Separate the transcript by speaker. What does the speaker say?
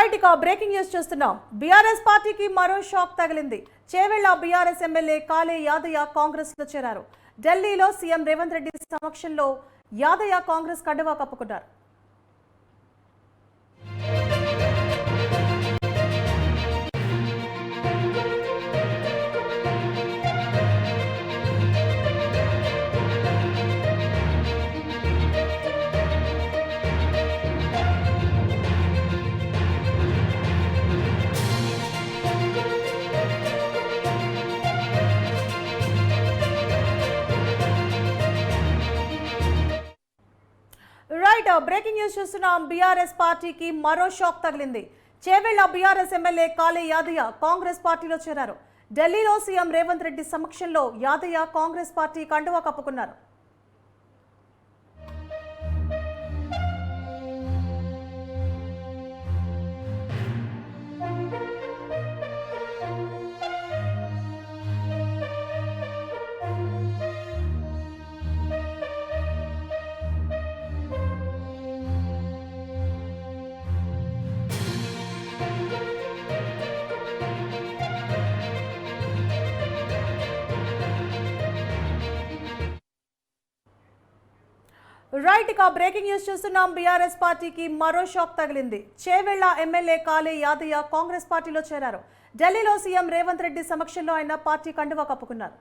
Speaker 1: Right ఇక breaking news చూస్తున్నాం. BRS పార్టీకి మరో షాక్ తగిలింది. చేవెళ్ల బీఆర్ఎస్ ఎమ్మెల్యే కాళే యాదయ్య కాంగ్రెస్ లో చేరారు. ఢిల్లీలో సీఎం రేవంత్ రెడ్డి సమక్షంలో యాదయ్య కాంగ్రెస్ కండువా కప్పుకున్నారు. రైట్ బ్రేకింగ్ న్యూస్ చూస్తున్నాం. బీఆర్ఎస్ పార్టీకి మరో షాక్ తగిలింది. చేవెళ్ల బీఆర్ఎస్ ఎమ్మెల్యే కాళే యాదయ్య కాంగ్రెస్ పార్టీలో చేరారు. ఢిల్లీలో సీఎం రేవంత్ రెడ్డి సమక్షంలో యాదయ్య కాంగ్రెస్ పార్టీ కండువా కప్పుకున్నారు. రైట్ ఇక బ్రేకింగ్ న్యూస్ చూస్తున్నాం. బీఆర్ఎస్ పార్టీకి మరో షాక్ తగిలింది. చేవెళ్ల ఎమ్మెల్యే కాళే యాదయ్య కాంగ్రెస్ పార్టీలో చేరారు. ఢిల్లీలో సీఎం రేవంత్ రెడ్డి సమక్షంలో ఆయన పార్టీ కండువా కప్పుకున్నారు.